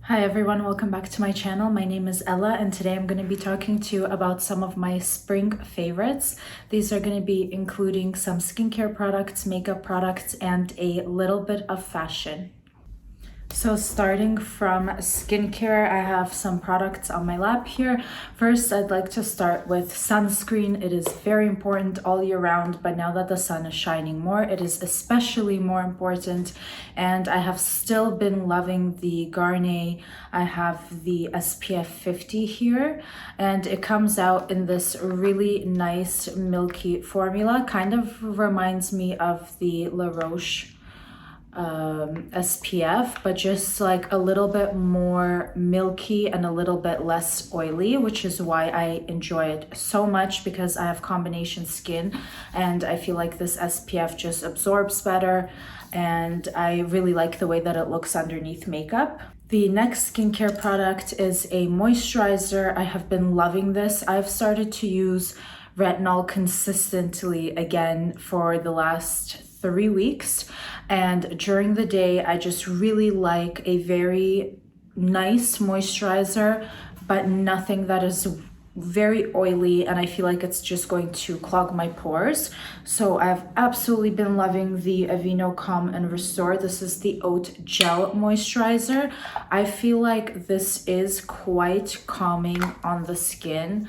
Hi everyone, welcome back to my channel. My name is Ella and today I'm going to be talking to you about some of my spring favorites. These are going to be including some skincare products, makeup products, and a little bit of fashion. So starting from skincare, I have some products on my lap here. First, I'd like to start with sunscreen. It is very important all year round, but now that the sun is shining more, it is especially more important. And I have still been loving the Garnier. I have the SPF 50 here, and it comes out in this really nice milky formula. Kind of reminds me of the La Roche SPF, but just like a little bit more milky and a little bit less oily, which is why I enjoy it so much, because I have combination skin and I feel like this SPF just absorbs better, and I really like the way that it looks underneath makeup. The next skincare product is a moisturizer. I have been loving this. I've started to use retinol consistently again for the last 3 weeks, and during the day I just really like a very nice moisturizer, but nothing that is very oily and I feel like it's just going to clog my pores. So I've absolutely been loving the Aveeno Calm and Restore. This is the Oat Gel Moisturizer. I feel like this is quite calming on the skin.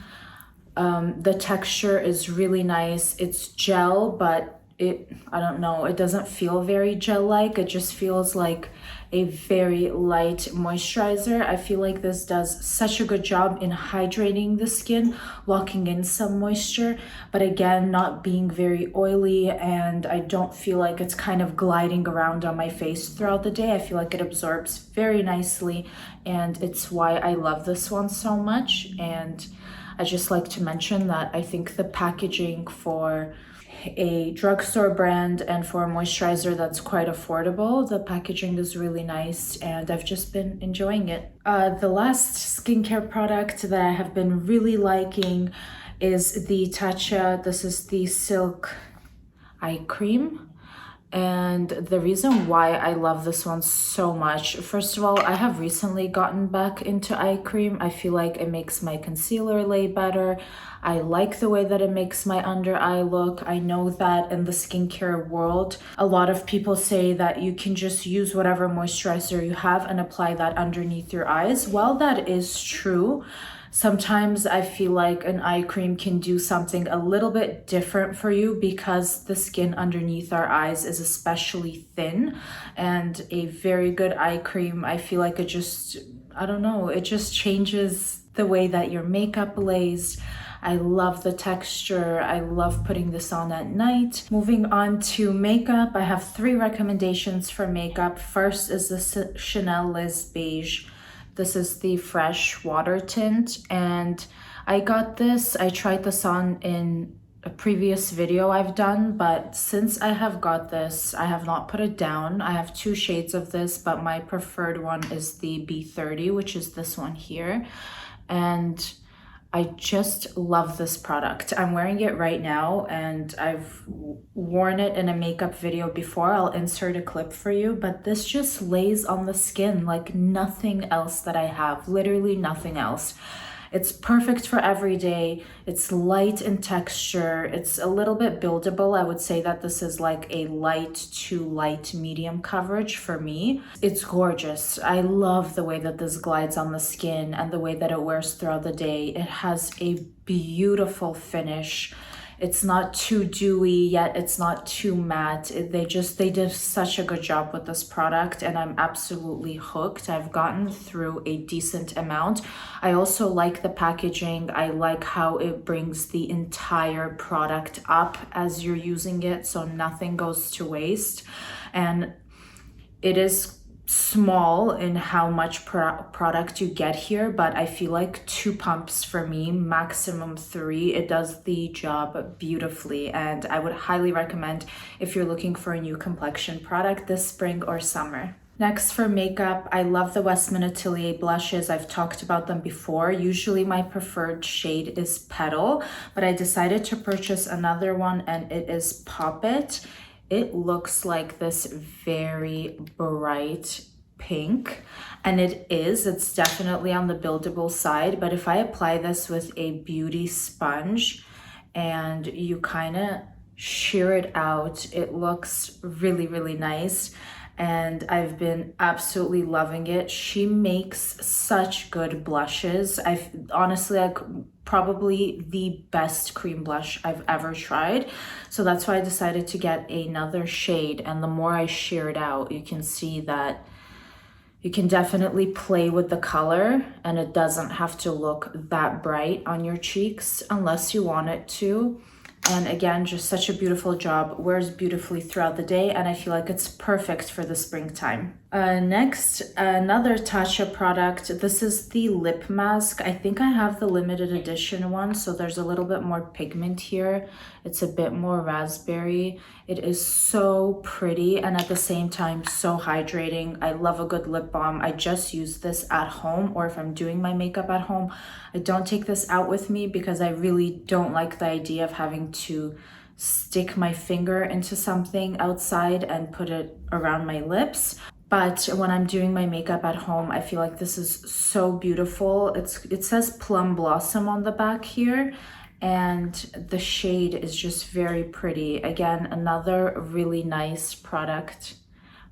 The texture is really nice. It's gel, but I don't know, it doesn't feel very gel-like. It just feels like a very light moisturizer. I feel like this does such a good job in hydrating the skin, locking in some moisture, but again, not being very oily, and I don't feel like it's kind of gliding around on my face throughout the day. I feel like it absorbs very nicely, and it's why I love this one so much. And I just like to mention that I think the packaging for a drugstore brand and for a moisturizer that's quite affordable, the packaging is really nice and I've just been enjoying it. The last skincare product that I have been really liking is the Tatcha. This is the Silk Eye Cream. And the reason why I love this one so much, first of all, I have recently gotten back into eye cream. I feel like it makes my concealer lay better. I like the way that it makes my under eye look. I know that in the skincare world, a lot of people say that you can just use whatever moisturizer you have and apply that underneath your eyes. Well, that is true. Sometimes I feel like an eye cream can do something a little bit different for you because the skin underneath our eyes is especially thin, and a very good eye cream, I feel like it just, I don't know, it just changes the way that your makeup lays. I love the texture. I love putting this on at night. Moving on to makeup, I have 3 recommendations for makeup. First is the Chanel Liz Beige. This is the fresh water tint, and I got this. I tried this on in a previous video I've done, but since I have got this, I have not put it down. I have 2 shades of this, but my preferred one is the B30, which is this one here. And I just love this product. I'm wearing it right now and I've worn it in a makeup video before. I'll insert a clip for you, but this just lays on the skin like nothing else that I have, literally nothing else. It's perfect for every day. It's light in texture. It's a little bit buildable. I would say that this is like a light to light medium coverage for me. It's gorgeous. I love the way that this glides on the skin and the way that it wears throughout the day. It has a beautiful finish. It's not too dewy, yet it's not too matte. They did such a good job with this product, and I'm absolutely hooked. I've gotten through a decent amount. I also like the packaging. I like how it brings the entire product up as you're using it, so nothing goes to waste. And it is small in how much product you get here, but I feel like 2 pumps for me, maximum 3. It does the job beautifully, and I would highly recommend if you're looking for a new complexion product this spring or summer. Next, for makeup, I love the Westman Atelier blushes. I've talked about them before. Usually my preferred shade is Petal, but I decided to purchase another one, and it is Pop It. It looks like this very bright pink, and it's definitely on the buildable side. But if I apply this with a beauty sponge and you kind of shear it out, it looks really, really nice. And I've been absolutely loving it. She makes such good blushes. I've honestly, like, probably the best cream blush I've ever tried. So that's why I decided to get another shade. And the more I shear it out, you can see that you can definitely play with the color, and it doesn't have to look that bright on your cheeks unless you want it to. And again, just such a beautiful job, wears beautifully throughout the day, and I feel like it's perfect for the springtime. Next, another Tatcha product. This is the lip mask. I think I have the limited edition one, so there's a little bit more pigment here. It's a bit more raspberry. It is so pretty and at the same time so hydrating. I love a good lip balm. I just use this at home, or if I'm doing my makeup at home. I don't take this out with me because I really don't like the idea of having to stick my finger into something outside and put it around my lips. But when I'm doing my makeup at home, I feel like this is so beautiful. It says Plum Blossom on the back here, and the shade is just very pretty. Again, another really nice product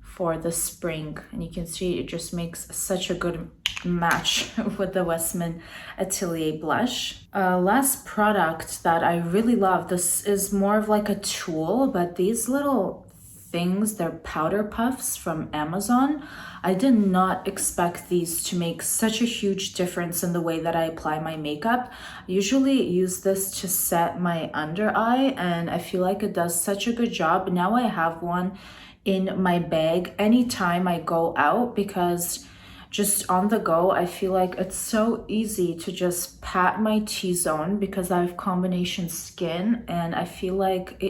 for the spring. And you can see it just makes such a good match with the Westman Atelier blush. Last product that I really love, this is more of like a tool, but these little things, they're powder puffs from Amazon. I did not expect these to make such a huge difference in the way that I apply my makeup. I usually use this to set my under eye, and I feel like it does such a good job. Now I have one in my bag anytime I go out, because just on the go, I feel like it's so easy to just pat my T-zone because I have combination skin, and I feel like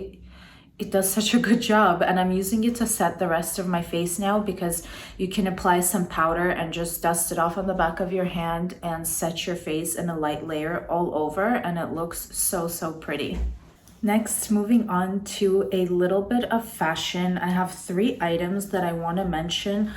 it does such a good job. And I'm using it to set the rest of my face now, because you can apply some powder and just dust it off on the back of your hand and set your face in a light layer all over, and it looks so, so pretty. Next, moving on to a little bit of fashion. I have 3 items that I want to mention.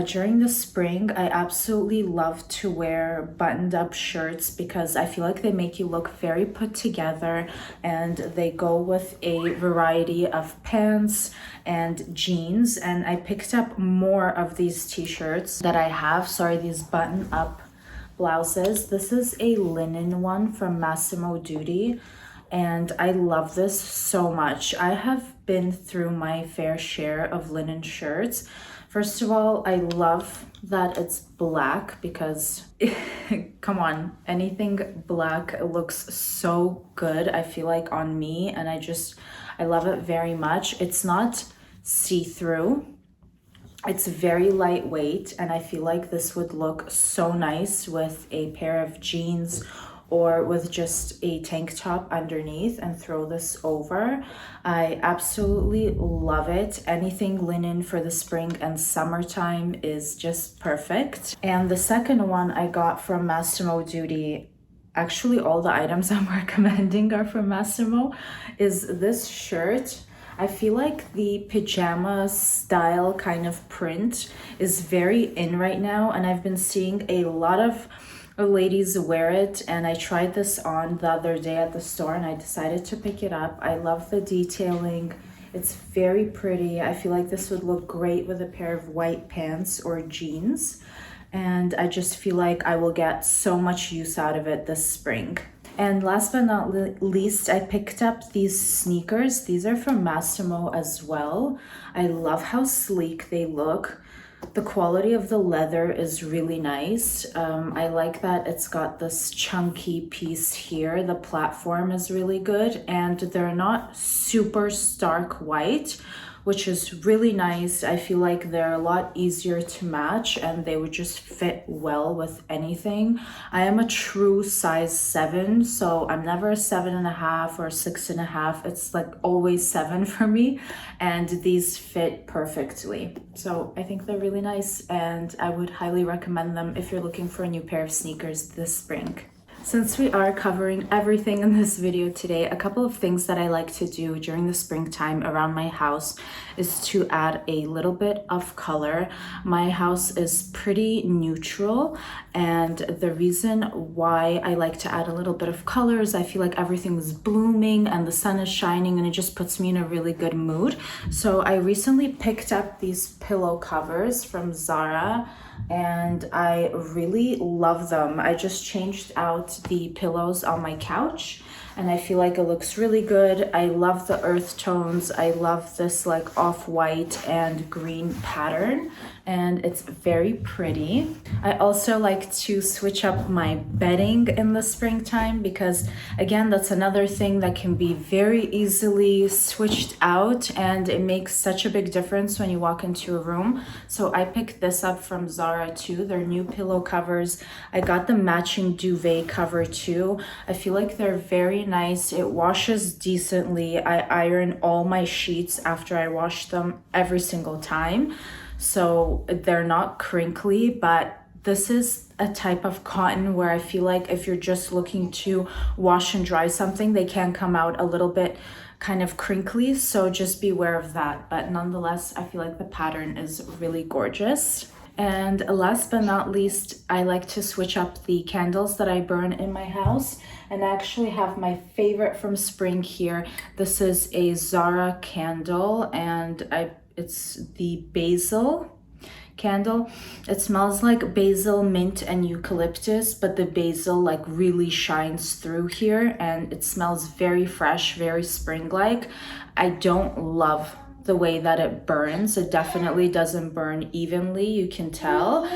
During the spring, I absolutely love to wear buttoned up shirts because I feel like they make you look very put together, and they go with a variety of pants and jeans. And I picked up more of these t-shirts that I have, these button up blouses. This is a linen one from Massimo Dutti, and I love this so much. I have been through my fair share of linen shirts. First of all, I love that it's black because come on, anything black looks so good, I feel like, on me, and I love it very much. It's not see-through. It's very lightweight, and I feel like this would look so nice with a pair of jeans or with just a tank top underneath and throw this over. I absolutely love it. Anything linen for the spring and summertime is just perfect. And the second one I got from Massimo Dutti, actually all the items I'm recommending are from Massimo, is this shirt. I feel like the pajama style kind of print is very in right now, and I've been seeing a lot of ladies wear it, and I tried this on the other day at the store and I decided to pick it up. I love the detailing. It's very pretty. I feel like this would look great with a pair of white pants or jeans, and I just feel like I will get so much use out of it this spring. And last but not least, I picked up these sneakers. These are from Massimo as well. I love how sleek they look. The quality of the leather is really nice. I like that it's got this chunky piece here. The platform is really good, and they're not super stark white, which is really nice. I feel like they're a lot easier to match, and they would just fit well with anything. I am a true size 7, so I'm never a 7.5 or 6.5. It's like always 7 for me, and these fit perfectly. So I think they're really nice, and I would highly recommend them if you're looking for a new pair of sneakers this spring. Since we are covering everything in this video today, a couple of things that I like to do during the springtime around my house is to add a little bit of color. My house is pretty neutral, and the reason why I like to add a little bit of color is I feel like everything's blooming and the sun is shining and it just puts me in a really good mood. So I recently picked up these pillow covers from Zara and I really love them. I just changed out the pillows on my couch and I feel like it looks really good. I love the earth tones. I love this like off-white and green pattern, and it's very pretty. I also like to switch up my bedding in the springtime because, again, that's another thing that can be very easily switched out, and it makes such a big difference when you walk into a room. So I picked this up from Zara too, their new pillow covers. I got the matching duvet cover too. I feel like they're very nice. It washes decently. I iron all my sheets after I wash them every single time. So they're not crinkly, but this is a type of cotton where I feel like if you're just looking to wash and dry something, they can come out a little bit kind of crinkly. So just beware of that. But nonetheless, I feel like the pattern is really gorgeous. And last but not least, I like to switch up the candles that I burn in my house. And I actually have my favorite from spring here. This is a Zara candle, and it's the basil candle. It smells like basil, mint, and eucalyptus, but the basil like really shines through here, and it smells very fresh, very spring-like. I don't love the way that it burns. It definitely doesn't burn evenly, you can tell,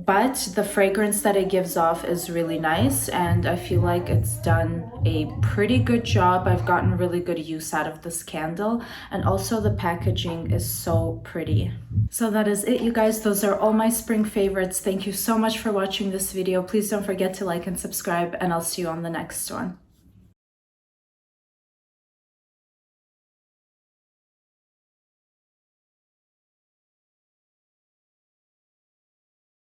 but the fragrance that it gives off is really nice, and I feel like it's done a pretty good job. I've gotten really good use out of this candle, and also the packaging is so pretty. So that is it, you guys. Those are all my spring favorites. Thank you so much for watching this video. Please don't forget to like and subscribe, and I'll see you on the next one.